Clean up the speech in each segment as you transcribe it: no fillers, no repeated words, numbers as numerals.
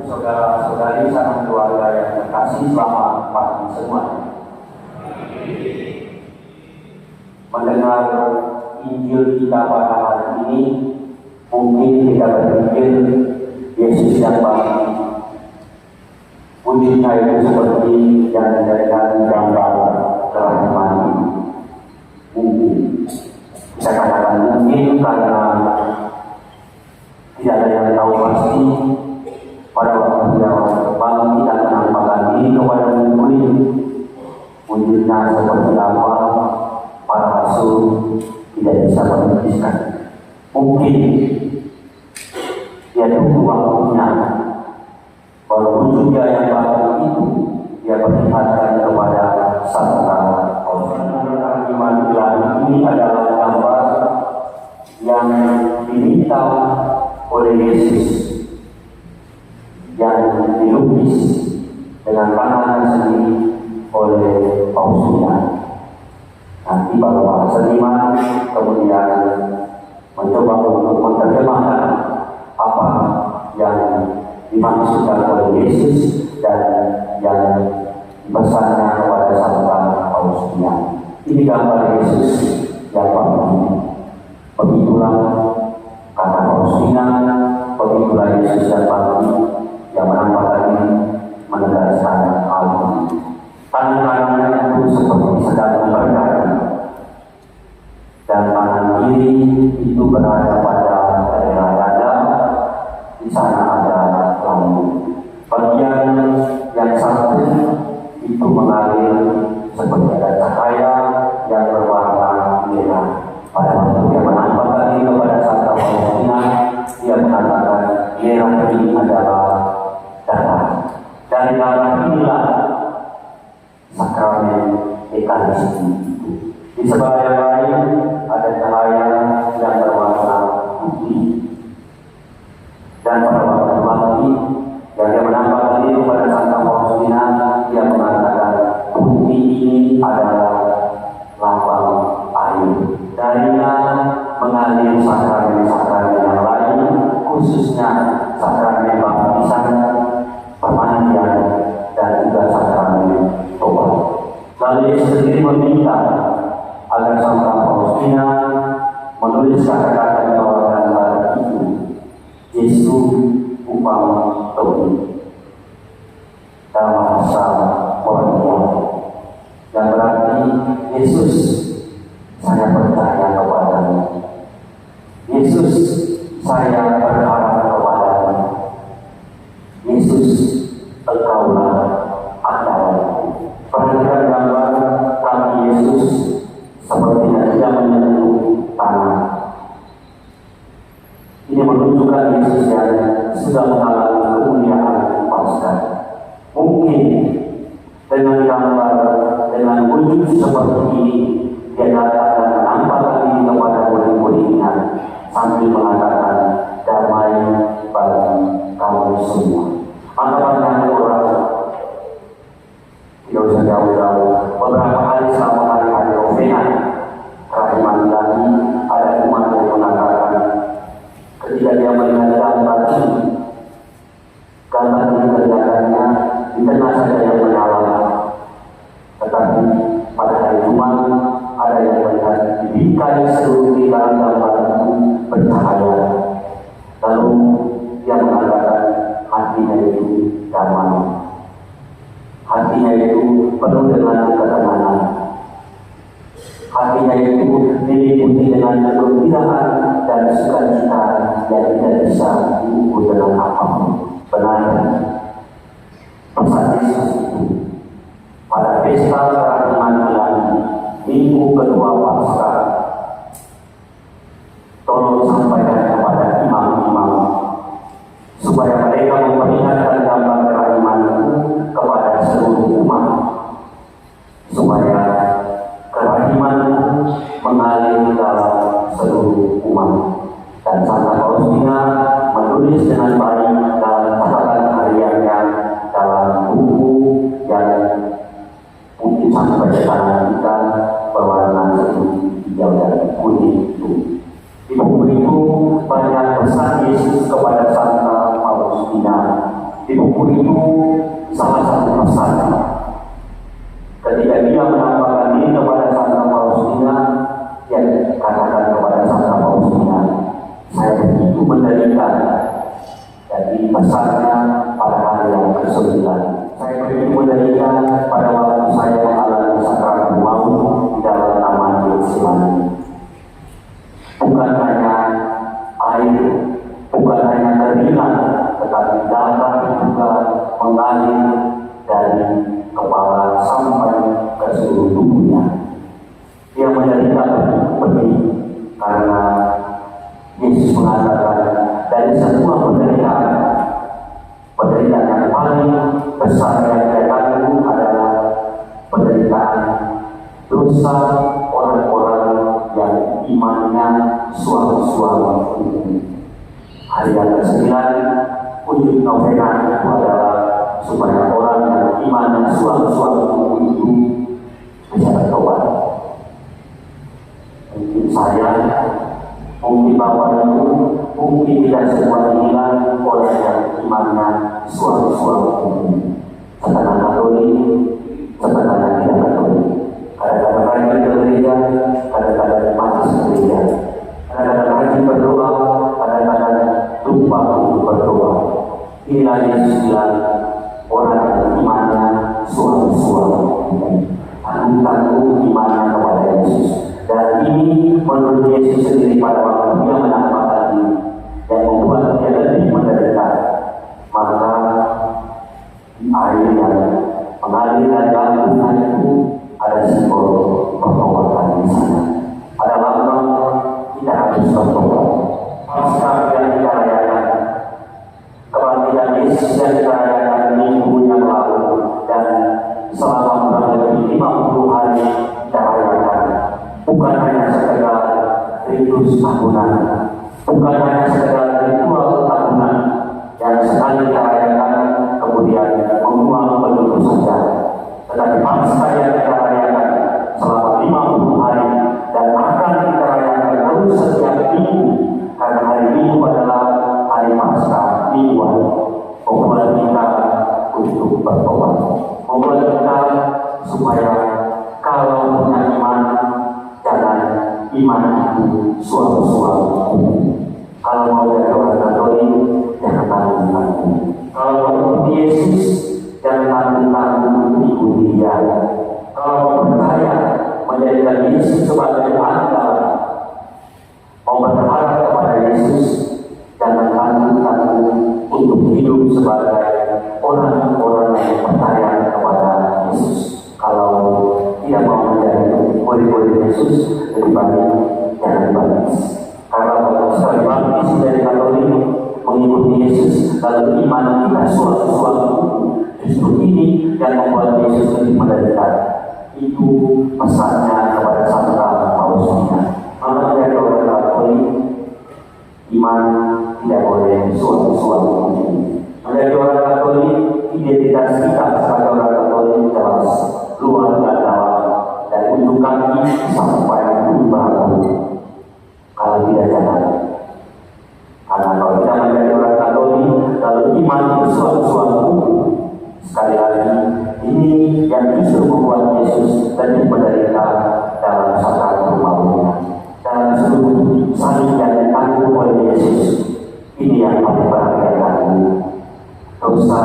Saudara-saudari sanak keluarga yang terkasih, selamat pagi semuanya. Mendengar Injil kita pada hari ini, mungkin kita berpikir Yesus yang bangkit. Wujudnya itu seperti yang dijadikan gambar kerahiman. Mungkin kita katakan mungkin karena tidak ada yang tahu pasti pada waktu dia bangkit dan menampakkan diri kepada murid. Wujudnya seperti apa, para rasul tidak bisa menuliskan. Mungkin dia tunggu waktunya, kalau wujud dia yang baru itu dia perlihatkan kepada sangka iman ilahi. Ini adalah gambar yang diminta oleh Yesus, yang dilukis dengan tangan sendiri oleh Pausania. Nanti baru para seniman kemudian mencoba untuk menerjemahkan apa yang dimaksudkan oleh Yesus dan yang dipesannya kepada sahabat Pausania. Ini gambar Yesus yang bangkit. Begitulah kata Pausania, begitulah Yesus yang bangkit, yang menampakkan diri, menegaskan hal ini. Tangan-tangannya itu seperti sedang berdiri, dan tangan kiri itu berada pada daerah dada. Di sana ada lambung. Bagian yang satu itu mengalir seperti ada cahaya yang berwarna merah. Pada waktu dia menampakkan diri kepada Santa Faustina, dia mengatakan merah ini adalah darah. Dari darah inilah sakramen Ekaristi itu. Di sebelah yang lain ada cahaya yang berwarna putih. Dan pada waktu bangkit yang dia menampakkan diri kepada Santa Faustina, dia mengatakan putih ini adalah lambang air. Darinya mengalir sakramen-sakramen yang lain, khususnya sakramen baptisan, permandian, dan juga sakramen tobat. Lalu Yesus sendiri meminta agar Santa Faustina menulis kata-kata di bawah gambar itu, Yesus upang Tuhan, dalam bahasa Polandia, yang berarti Yesus, saya percaya kepadamu. Yesus, saya berharap kepadamu. Yesus, engkaulah andalanku. Perhatikan gambar kaki Yesus sepertinya tidak menyentuh tanah. Ini menunjukkan Yesus yang sudah mengalami kemuliaan Paskah. Mungkin dengan gambar, dengan wujud seperti ini, dia datang dan menampakkan diri kepada murid-muridnya sambil mengatakan damai bagi kamu semua. Maka banyak orang tidak usah jauh-jauh. Beberapa hari selama hari-hari novena kerahiman ilahi, ada umat yang mengatakan ketika dia melihat gambar ini, gambar ini kelihatannya di tengah saja yang menyala, tetapi pada hari Jumat ada yang melihat di bingkai seluruh di dalam gambar itu bercahaya. Lalu dia mengatakan hatinya itu damai, hatinya itu penuh dengan ketenangan, hatinya itu diliputi dengan kegembiraan dan sukacita yang tidak bisa diukur dengan apapun. Benar, pesan Yesus itu pada pesta kerahiman ilahi minggu kedua Paskah, tolong sampaikan kepada imam-imam supaya mereka memperlihatkan gambar kerahiman itu kepada seluruh umat, supaya kerahiman itu mengalir dalam seluruh umat. Dan Santa Faustina menulis dengan baik dalam catatan hariannya, dalam buku yang mungkin sampai ke tangan kita berwarna hijau dan kuning itu. Di buku itu banyak pesan Yesus kepada Santa Faustina. Di buku itu salah satu pesan ketika dia menampakkan diri kepada Santa Faustina, dia katakan kepada Santa Faustina, saya begitu menderita. Jadi pesannya pada hari yang ke-9, saya begitu menderita pada waktu saya mengalami sakaratul maut di dalam taman Getsemani. Bukan hanya air, bukan hanya keringat, tetapi darah juga mengalir dari kepala sampai ke seluruh tubuhnya. Dia menderita pedih karena Yesus mengatakan dari semua penderitaan yang paling besar yang dia tanggung adalah penderitaan dosa orang-orang yang imannya suam-suam. Hari yang ke-9 wujud novena itu adalah supaya orang yang imannya suam-suam itu bisa bertobat. Mungkin saya, mungkin Bapak Ibu, mungkin tidak semua hilang orang yang imannya suam-suam itu. Setengah Katolik, setengah yang tidak Katolik. Kadang-kadang rajin ke gereja, kadang-kadang mati ke gereja. Kadang-kadang rajin berdoa, kadang-kadang lupa untuk berdoa. Inilah Yesus bilang, orang yang imannya suam-suam. Tanggung imannya kepada Yesus. Dan ini menurut Yesus sendiri pada waktu dia menampakkan diri yang membuat dia lebih menderita. Maka air yang mengalir dari lambungnya itu ada simbol pertobatan di sana. Ada lambang kita harus bertobat. Pasca yang kita rayakan, kebangkitan Yesus yang kita rayakan minggu yang lalu dan selama kurang lebih 50 hari kita rayakan. Bukan hanya sekedar ritus tahunan, bukan hanya sekedar ritual tahunan yang sekali kita rayakan kemudian membuang begitu saja. Tetapi pasca yang kita rayakan selama 50 hari dan akan kita rayakan terus setiap minggu, karena hari Minggu adalah hari pasca mingguan, membuat kita untuk bertobat, membuat kita supaya kalau punya iman, jangan iman itu suam-suam. Kalau mau jadi orang Katolik, jangan tanggung-tanggung. Kalau mau ikuti Yesus, jangan tanggung-tanggung ikuti Dia. Kalau percaya menjadikan Yesus sebagai andalan, mau berharap kepada Yesus, jangan tanggung-tanggung untuk hidup sebagai orang-orang yang percaya kepada Yesus. Kalau tidak mau menjadi murid-murid Yesus, lebih baik jangan dibaptis. Kalau sekali baptis dari Katolik mengikuti Yesus, lalu iman kita suatu justru ini yang membuat Yesus lebih menderita. Itu pesannya kepada Santa Faustina. Maka dari orang Katolik, iman tidak boleh suatu. Menjadi orang Katolik, identitas kita sebagai orang Katolik jelas, luar dan dalam, dan untuk kami sampai berlaku. Kalau tidak jangan. Karena kalau kita menjadi orang Katolik, lalu iman itu suatu. Sekali lagi, ini yang justru membuat Yesus lebih menderita dalam sakaratul mautnya. Dalam seluruh salib yang ditanggung oleh Yesus, ini yang paling perhatian. Dosa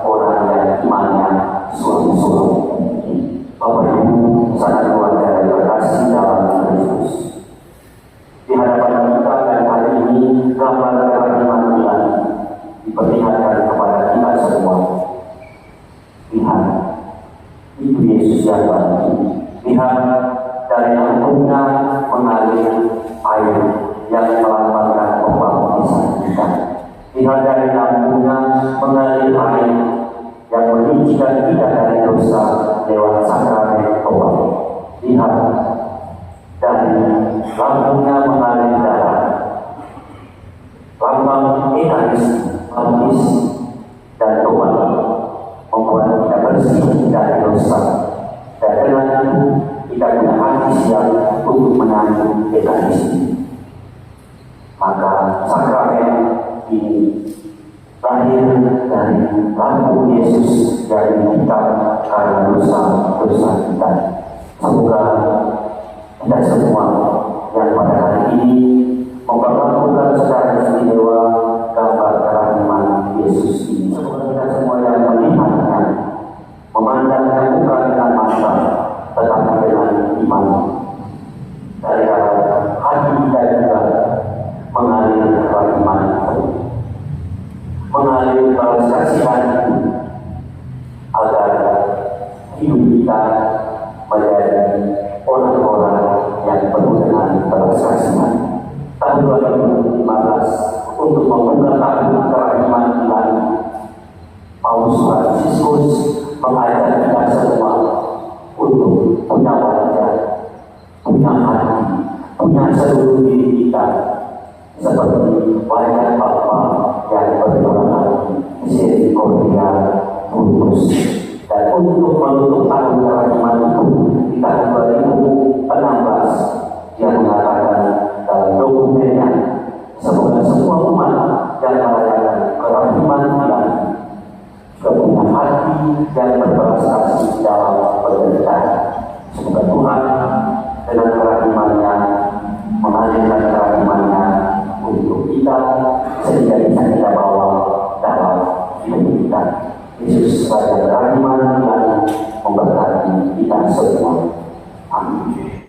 orang yang imannya suam-suam. Bapak Ibu, sanak keluarga dan berkasih dalam Kristus. Di hadapan kita dan hari ini, gambar kerahiman Tuhan diperlihatkan kepada kita semua. Lihat, itu Yesus yang bangkit. Lihat, dari lambungnya mengalir air yang melambangkan pembaptisan kita. Lihat, dari lambungnya mengalir air yang menyucikan kita dari dosa lewat sakramen tobat. Lihat, dari lambungnya mengalir darah, lambang baptis dan tobat, membuat kita bersih dari dosa, dan dengan itu kita punya hati siap untuk menanggung Ekaristi. Maka sakramen ini lahir dari lambung Yesus dari kita karena dosa-dosa kita. Semoga kita semua yang pada hari ini memperlakukan secara istimewa gambar kerahiman Yesus ini. Semoga kita semua yang melihatnya memandangnya bukan dengan mata, tetapi dengan iman. Dari hati kita juga mengalir kerahiman itu, mengalir balas kasihan itu, agar hidup kita menjadi orang-orang yang penuh dengan balas kasihan. Tahun 2015 untuk membuka tahun kerahiman ilahi, Paus Fransiskus mengajar kita semua untuk punya wajah, punya hati, punya seluruh diri kita seperti wajah Bapa yang berbelas hati, misericordia tulus. Dan untuk menutup tahun kerahiman itu di tahun 2016 yang mengatakan dalam dokumennya, semoga semua umat yang merayakan kerahiman ilahi punya hati yang berbelas kasih dalam penderitaan. Semoga Tuhan dengan kerahimannya mengalirkan kerahimannya untuk kita sehingga bisa kita bawa dalam hidup kita. Yesus sebagai kerahiman dan memberkati kita semua. Amin.